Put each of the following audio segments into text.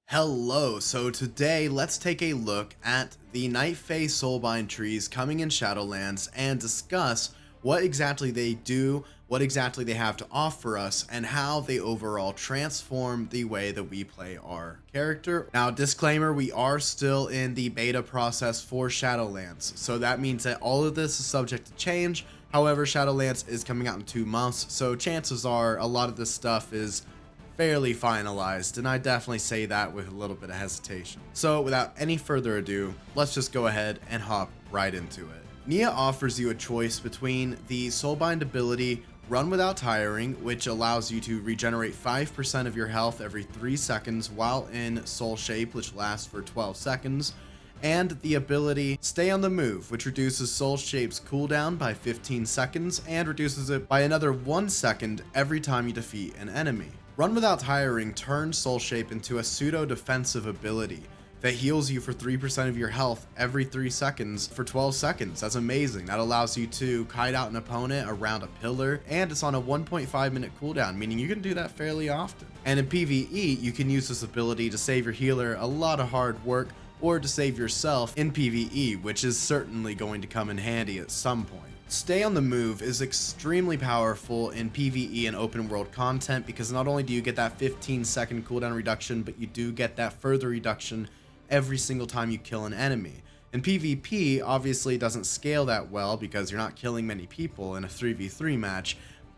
Hello, so today let's take a look at the Night Fae Soulbind trees coming in Shadowlands and discuss what exactly they do, what exactly they have to offer us, and how they overall transform the way that we play our character. Now, disclaimer, we are still in the beta process for Shadowlands, so that means that all of this is subject to change. However, Shadowlands is coming out in 2 months, so chances are a lot of this stuff is fairly finalized, and I definitely say that with a little bit of hesitation. So without any further ado, let's just go ahead and hop right into it. Nia offers you a choice between the Soulbind ability Run Without Tiring, which allows you to regenerate 5% of your health every 3 seconds while in Soul Shape, which lasts for 12 seconds, and the ability Stay on the Move, which reduces Soul Shape's cooldown by 15 seconds and reduces it by another 1 second every time you defeat an enemy. Run Without Tiring turns Soul Shape into a pseudo-defensive ability that heals you for 3% of your health every 3 seconds for 12 seconds. That's amazing. That allows you to kite out an opponent around a pillar, and it's on a 1.5 minute cooldown, meaning you can do that fairly often. And in PvE, you can use this ability to save your healer a lot of hard work, or to save yourself in PvE, which is certainly going to come in handy at some point. Stay on the Move is extremely powerful in PvE and open world content because not only do you get that 15-second cooldown reduction, but you do get that further reduction every single time you kill an enemy. In PvP, obviously it doesn't scale that well because you're not killing many people in a 3v3 match,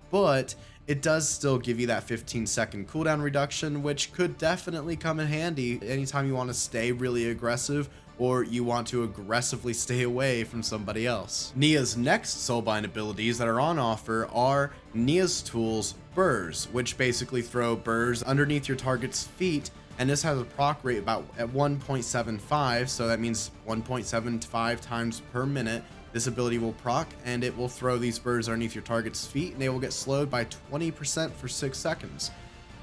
but it does still give you that 15-second cooldown reduction, which could definitely come in handy anytime you want to stay really aggressive or you want to aggressively stay away from somebody else. Nia's next Soulbind abilities that are on offer are Nia's Tools Burrs, which basically throw burrs underneath your target's feet, and this has a proc rate about at 1.75, so that means 1.75 times per minute. This ability will proc, and it will throw these burrs underneath your target's feet, and they will get slowed by 20% for 6 seconds.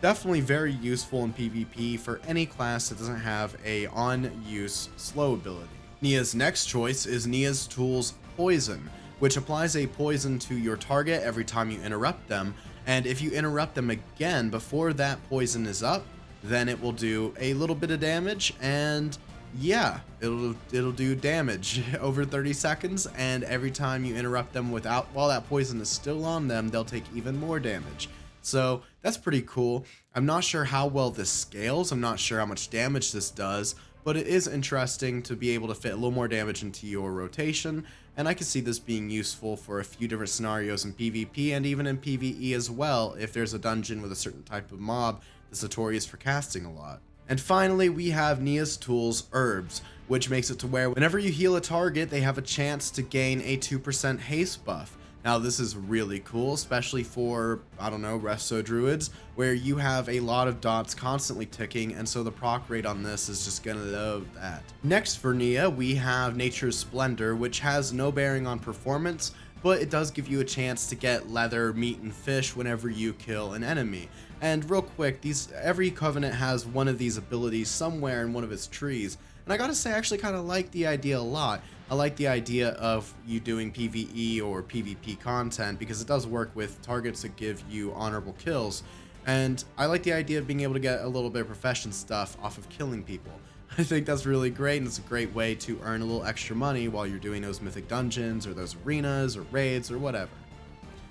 Definitely very useful in PvP for any class that doesn't have a on-use slow ability. Nia's next choice is Nia's Tools Poison, which applies a poison to your target every time you interrupt them, and if you interrupt them again before that poison is up, then it will do a little bit of damage, and yeah, it'll do damage over 30 seconds, and every time you interrupt them while that poison is still on them, they'll take even more damage. So that's pretty cool. I'm not sure how well this scales. I'm not sure how much damage this does, but it is interesting to be able to fit a little more damage into your rotation, and I can see this being useful for a few different scenarios in PvP and even in PvE as well if there's a dungeon with a certain type of mob that's notorious for casting a lot. And finally, we have Nia's Tools Herbs, which makes it to where whenever you heal a target, they have a chance to gain a 2% haste buff. Now, this is really cool, especially for, I don't know, Resto Druids, where you have a lot of dots constantly ticking, and so the proc rate on this is just gonna love that. Next for Nia, we have Nature's Splendor, which has no bearing on performance, but it does give you a chance to get leather, meat, and fish whenever you kill an enemy. And real quick, every Covenant has one of these abilities somewhere in one of its trees, and I gotta say, I actually kind of like the idea a lot. I like the idea of you doing PvE or PvP content because it does work with targets that give you honorable kills, and I like the idea of being able to get a little bit of profession stuff off of killing people. I think that's really great, and it's a great way to earn a little extra money while you're doing those mythic dungeons or those arenas or raids or whatever.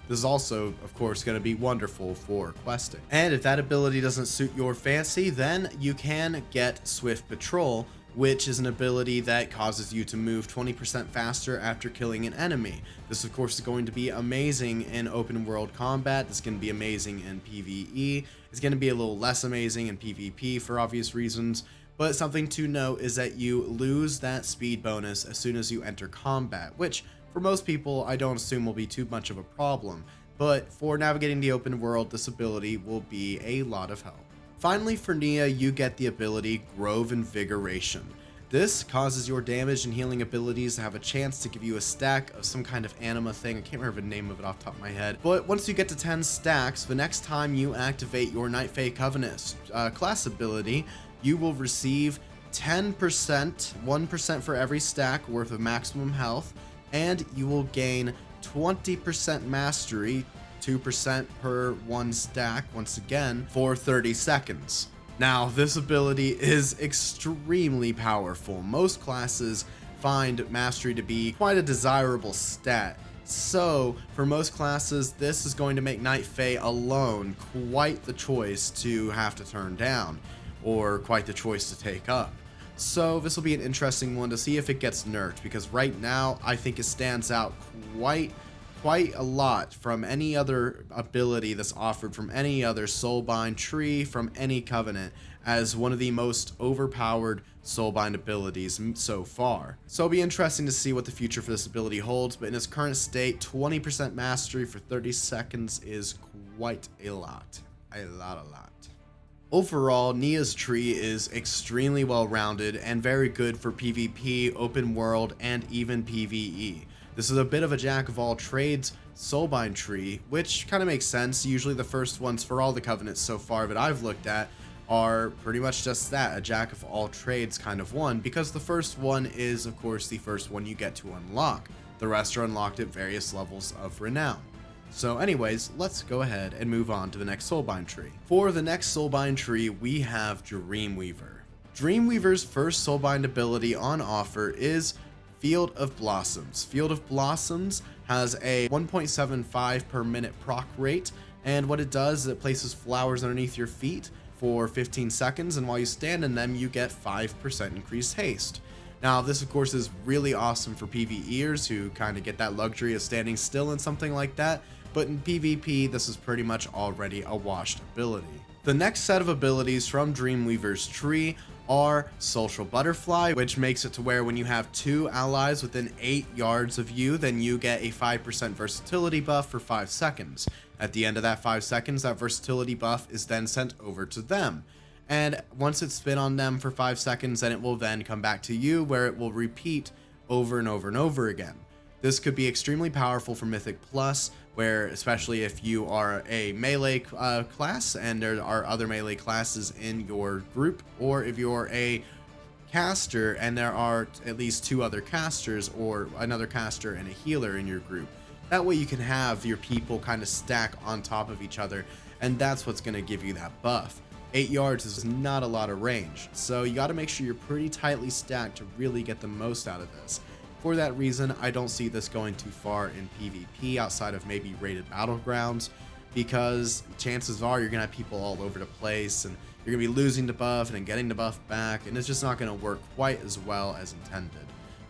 This is also, of course, going to be wonderful for questing. And if that ability doesn't suit your fancy, then you can get Swift Patrol, which is an ability that causes you to move 20% faster after killing an enemy. This, of course, is going to be amazing in open world combat. This is going to be amazing in PvE. It's going to be a little less amazing in PvP for obvious reasons. But something to note is that you lose that speed bonus as soon as you enter combat, which for most people I don't assume will be too much of a problem. But for navigating the open world, this ability will be a lot of help. Finally, for Nia, you get the ability Grove Invigoration. This causes your damage and healing abilities to have a chance to give you a stack of some kind of anima thing. I can't remember the name of it off the top of my head. But once you get to 10 stacks, the next time you activate your Night Fae Covenant class ability, you will receive 10%, 1% for every stack worth of maximum health, and you will gain 20% mastery, 2% per one stack, once again, for 30 seconds. Now, this ability is extremely powerful. Most classes find mastery to be quite a desirable stat. So, for most classes, this is going to make Night Fae alone quite the choice to have to turn down, or quite the choice to take up. So, this will be an interesting one to see if it gets nerfed, because right now, I think it stands out quite a lot from any other ability that's offered from any other Soulbind tree from any covenant as one of the most overpowered Soulbind abilities so far. So it'll be interesting to see what the future for this ability holds, but in its current state, 20% mastery for 30 seconds is quite a lot. A lot. Overall, Nia's tree is extremely well rounded and very good for PvP, open world, and even PvE. This is a bit of a jack of all trades Soulbind tree, which kind of makes sense. Usually the first ones for all the covenants so far that I've looked at are pretty much just that, a jack of all trades kind of one, because the first one is of course the first one you get to unlock. The rest are unlocked at various levels of renown. So anyways, let's go ahead and move on to the next Soulbind tree. For the next Soulbind tree, we have Dreamweaver. Dreamweaver's first Soulbind ability on offer is Field of Blossoms. Field of Blossoms has a 1.75 per minute proc rate, and what it does is it places flowers underneath your feet for 15 seconds, and while you stand in them, you get 5% increased haste. Now, this of course is really awesome for PvEers who kind of get that luxury of standing still in something like that, but in PvP, this is pretty much already a washed ability. The next set of abilities from Dreamweaver's tree are Social Butterfly, which makes it to where when you have 2 allies within 8 yards of you, then you get a 5% versatility buff for 5 seconds. At the end of that 5 seconds, that versatility buff is then sent over to them. And once it's been on them for 5 seconds, then it will then come back to you, where it will repeat over and over and over again. This could be extremely powerful for Mythic Plus, where especially if you are a melee class and there are other melee classes in your group, or if you're a caster and there are at least 2 other casters or another caster and a healer in your group. That way you can have your people kind of stack on top of each other, and that's what's going to give you that buff. 8 yards is not a lot of range, so you got to make sure you're pretty tightly stacked to really get the most out of this. For that reason, I don't see this going too far in PvP outside of maybe rated battlegrounds, because chances are you're going to have people all over the place and you're going to be losing the buff and then getting the buff back, and it's just not going to work quite as well as intended.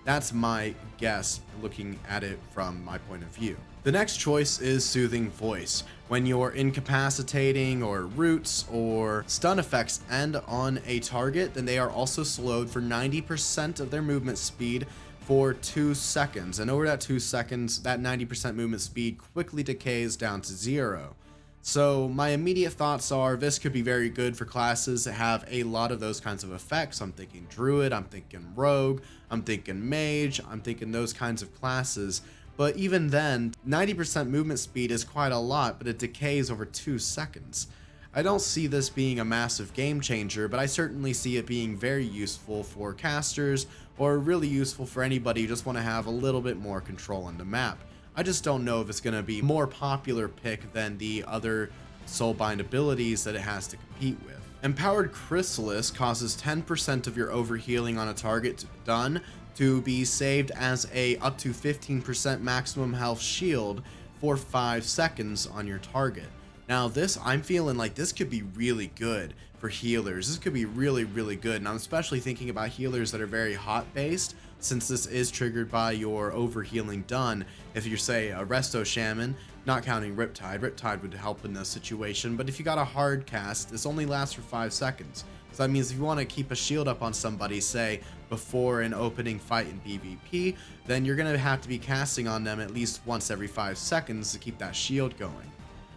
That's my guess looking at it from my point of view. The next choice is Soothing Voice. When you're incapacitating or roots or stun effects end on a target, then they are also slowed for 90% of their movement speed for 2 seconds, and over that 2 seconds, that 90% movement speed quickly decays down to 0. So my immediate thoughts are this could be very good for classes that have a lot of those kinds of effects. I'm thinking Druid, I'm thinking Rogue, I'm thinking Mage, I'm thinking those kinds of classes. But even then, 90% movement speed is quite a lot, but it decays over 2 seconds. I don't see this being a massive game changer, but I certainly see it being very useful for casters, or really useful for anybody who just want to have a little bit more control on the map. I just don't know if it's going to be a more popular pick than the other Soulbind abilities that it has to compete with. Empowered Chrysalis causes 10% of your overhealing on a target done to be saved as a up to 15% maximum health shield for 5 seconds on your target. Now this, I'm feeling like this could be really good for healers. This could be really good, and I'm especially thinking about healers that are very hot based, since this is triggered by your overhealing done. If you're, say, a Resto Shaman, not counting Riptide would help in this situation, but if you got a hard cast, this only lasts for 5 seconds. So that means if you want to keep a shield up on somebody, say, before an opening fight in PvP, then you're going to have to be casting on them at least once every 5 seconds to keep that shield going.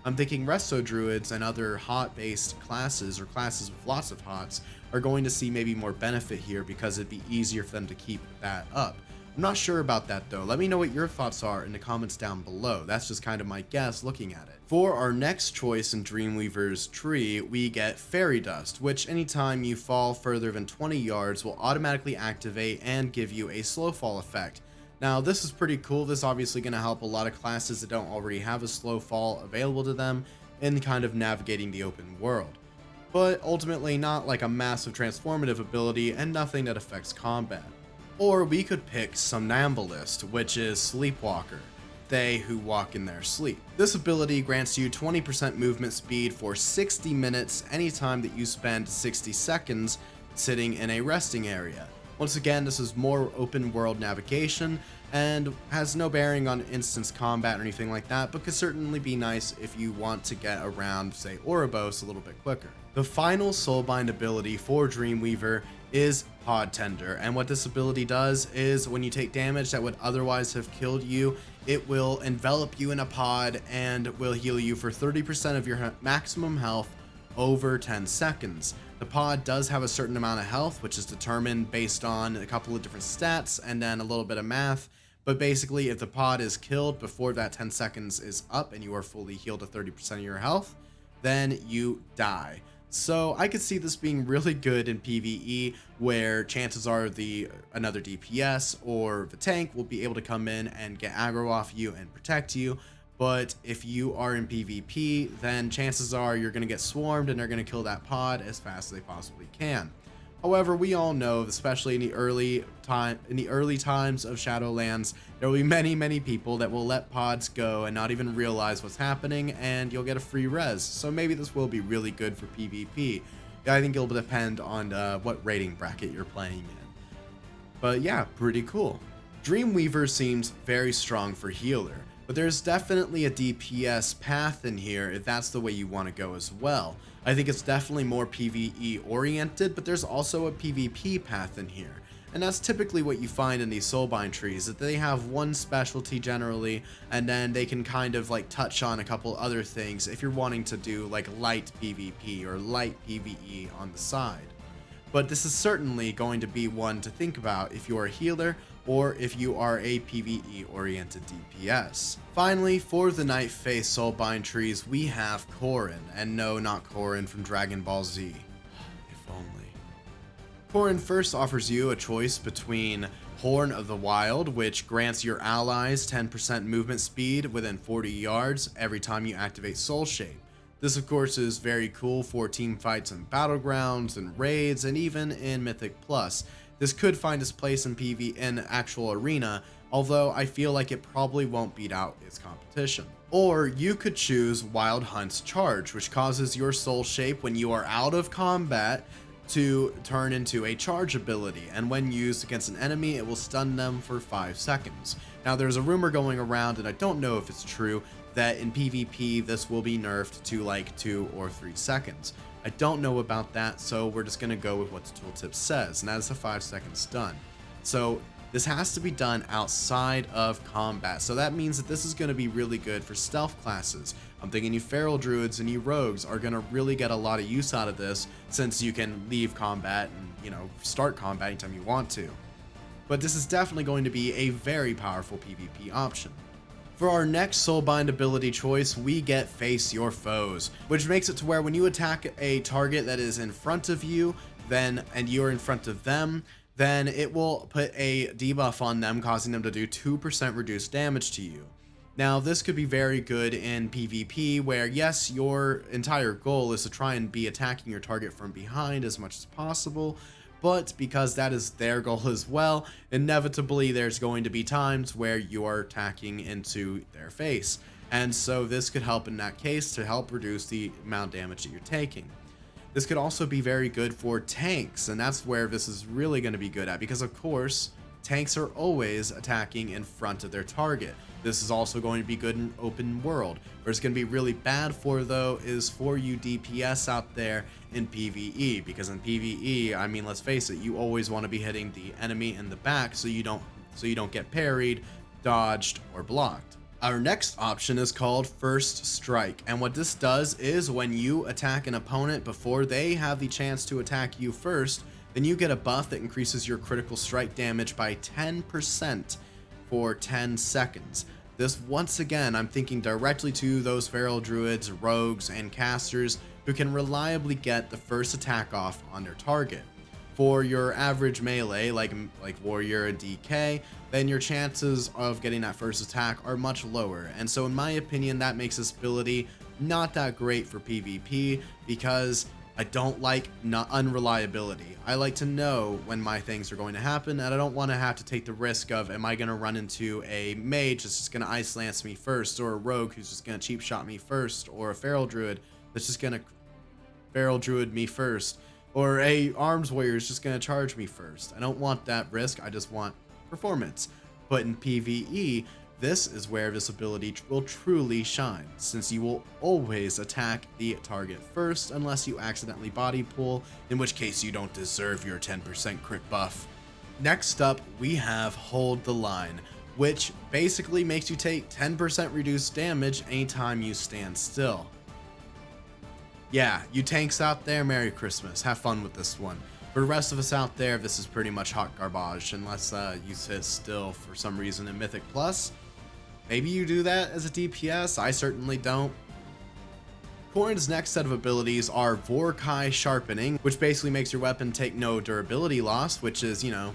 I'm thinking Resto Druids and other hot-based classes, or classes with lots of hots, are going to see maybe more benefit here because it'd be easier for them to keep that up. I'm not sure about that though. Let me know what your thoughts are in the comments down below. That's just kind of my guess looking at it. For our next choice in Dreamweaver's tree, we get Fairy Dust, which anytime you fall further than 20 yards will automatically activate and give you a slow fall effect. Now this is pretty cool. This is obviously going to help a lot of classes that don't already have a slow fall available to them in kind of navigating the open world. but ultimately not like a massive transformative ability and nothing that affects combat. Or we could pick Somnambulist, which is Sleepwalker, they who walk in their sleep. This ability grants you 20% movement speed for 60 minutes anytime that you spend 60 seconds sitting in a resting area. Once again, this is more open world navigation and has no bearing on instance combat or anything like that, but could certainly be nice if you want to get around, say, Ouroboros a little bit quicker. The final Soulbind ability for Dreamweaver is Pod Tender, and what this ability does is when you take damage that would otherwise have killed you, it will envelop you in a pod and will heal you for 30% of your maximum health over 10 seconds. The pod does have a certain amount of health, which is determined based on a couple of different stats and then a little bit of math. But basically, if the pod is killed before that 10 seconds is up and you are fully healed to 30% of your health, then you die. So I could see this being really good in PvE, where chances are another DPS or the tank will be able to come in and get aggro off you and protect you. But if you are in PvP, then chances are you're going to get swarmed and they're going to kill that pod as fast as they possibly can. However, we all know, especially in the early times of Shadowlands, there will be many people that will let pods go and not even realize what's happening, and you'll get a free res. So maybe this will be really good for PvP. I think it'll depend on what rating bracket you're playing in. But yeah, pretty cool. Dreamweaver seems very strong for healer, but there's definitely a DPS path in here if that's the way you want to go as well. I think it's definitely more PvE oriented, but there's also a PvP path in here. And that's typically what you find in these Soulbind trees, that they have one specialty generally, and then they can kind of like touch on a couple other things if you're wanting to do like light PvP or light PvE on the side. But this is certainly going to be one to think about if you're a healer or if you are a PvE oriented DPS. Finally, for the Night Fae Soulbind trees, we have Korayn, and no, not Korayn from Dragon Ball Z. If only. Korayn first offers you a choice between Horn of the Wild, which grants your allies 10% movement speed within 40 yards every time you activate Soul Shape. This of course is very cool for team fights and battlegrounds and raids and even in Mythic Plus. This could find its place in PvE in actual arena, although I feel like it probably won't beat out its competition. Or you could choose Wild Hunt's Charge, which causes your Soul Shape when you are out of combat to turn into a charge ability, and when used against an enemy it will stun them for 5 seconds. Now there's a rumor going around, and I don't know if it's true, that in PvP this will be nerfed to like 2 or 3 seconds. I don't know about that, so we're just going to go with what the tooltip says, and that is a 5-second stun. So this has to be done outside of combat, so that means that this is going to be really good for stealth classes. I'm thinking you feral druids and you rogues are going to really get a lot of use out of this, since you can leave combat and, start combat anytime you want to. But this is definitely going to be a very powerful PvP option. For our next Soulbind ability choice, we get Face Your Foes, which makes it to where when you attack a target that is in front of you, and you're in front of them, then it will put a debuff on them, causing them to do 2% reduced damage to you. Now, this could be very good in PvP, where yes, your entire goal is to try and be attacking your target from behind as much as possible, but because that is their goal as well, inevitably there's going to be times where you are attacking into their face. And so this could help in that case to help reduce the amount of damage that you're taking. This could also be very good for tanks, and that's where this is really going to be good at, because of course, tanks are always attacking in front of their target. This is also going to be good in open world. Where it's going to be really bad for, though, is for you DPS out there in PvE, because in PvE, I mean, let's face it, you always want to be hitting the enemy in the back so you don't get parried, dodged, or blocked. Our next option is called First Strike, and what this does is when you attack an opponent before they have the chance to attack you first, then you get a buff that increases your critical strike damage by 10% for 10 seconds. This, once again, I'm thinking directly to those feral druids, rogues, and casters who can reliably get the first attack off on their target. For your average melee, like warrior and DK, then your chances of getting that first attack are much lower. And so in my opinion, that makes this ability not that great for PvP, because I don't like unreliability. I like to know when my things are going to happen, and I don't want to have to take the risk of, am I going to run into a mage that's just going to ice lance me first, or a rogue who's just going to cheap shot me first, or a feral druid that's just going to feral druid me first, or a arms warrior is just going to charge me first. I don't want that risk. I just want performance. But in PvE, this is where this ability will truly shine, since you will always attack the target first unless you accidentally body pull, in which case you don't deserve your 10% crit buff. Next up, we have Hold the Line, which basically makes you take 10% reduced damage anytime you stand still. Yeah, you tanks out there, Merry Christmas. Have fun with this one. For the rest of us out there, this is pretty much hot garbage, unless you sit still for some reason in Mythic Plus. Maybe you do that as a DPS, I certainly don't. Korayn's next set of abilities are Vorkai Sharpening, which basically makes your weapon take no durability loss, which is, you know,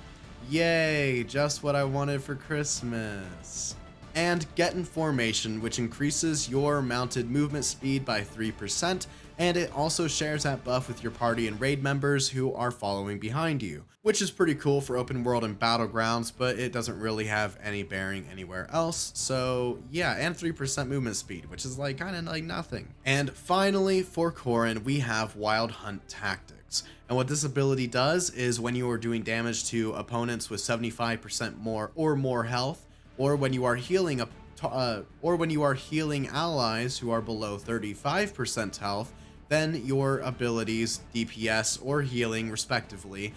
yay, just what I wanted for Christmas. And Get in Formation, which increases your mounted movement speed by 3%, and it also shares that buff with your party and raid members who are following behind you, which is pretty cool for open world and battlegrounds, but it doesn't really have any bearing anywhere else. So yeah, and 3% movement speed, which is like kind of like nothing. And finally, for Korayn, we have Wild Hunt Tactics. And what this ability does is when you are doing damage to opponents with 75% more health, or when you are healing allies who are below 35% health, then your abilities, DPS or healing respectively,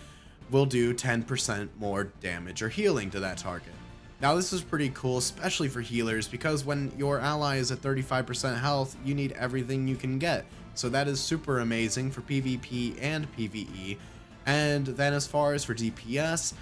will do 10% more damage or healing to that target. Now this is pretty cool, especially for healers, because when your ally is at 35% health, you need everything you can get. So that is super amazing for PvP and PvE. And then as far as for DPS,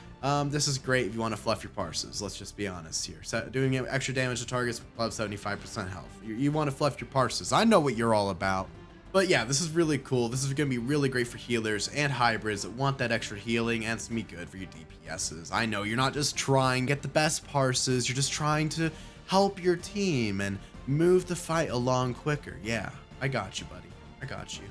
this is great if you want to fluff your parses. Let's just be honest here. So doing extra damage to targets above 75% health. You want to fluff your parses. I know what you're all about. But yeah, this is really cool. This is going to be really great for healers and hybrids that want that extra healing, and it's going to be good for your DPSs. I know you're not just trying to get the best parses. You're just trying to help your team and move the fight along quicker. Yeah, I got you, buddy. I got you.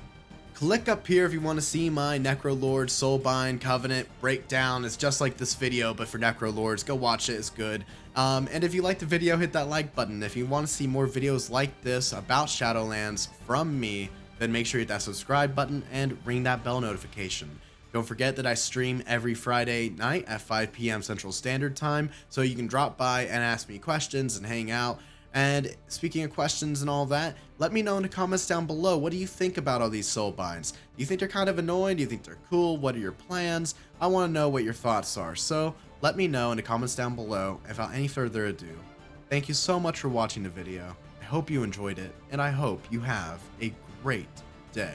Click up here if you want to see my Necrolord Soulbind Covenant breakdown. It's just like this video, but for Necrolords. Go watch it, it's good. And if you liked the video, hit that like button. If you want to see more videos like this about Shadowlands from me, then make sure you hit that subscribe button and ring that bell notification. Don't forget that I stream every Friday night at 5 p.m. Central Standard Time, so you can drop by and ask me questions and hang out. And speaking of questions and all that, let me know in the comments down below. What do you think about all these Soulbinds? Do you think they're kind of annoying? Do you think they're cool? What are your plans? I want to know what your thoughts are. So let me know in the comments down below. Without any further ado, thank you so much for watching the video. I hope you enjoyed it, and I hope you have a great day.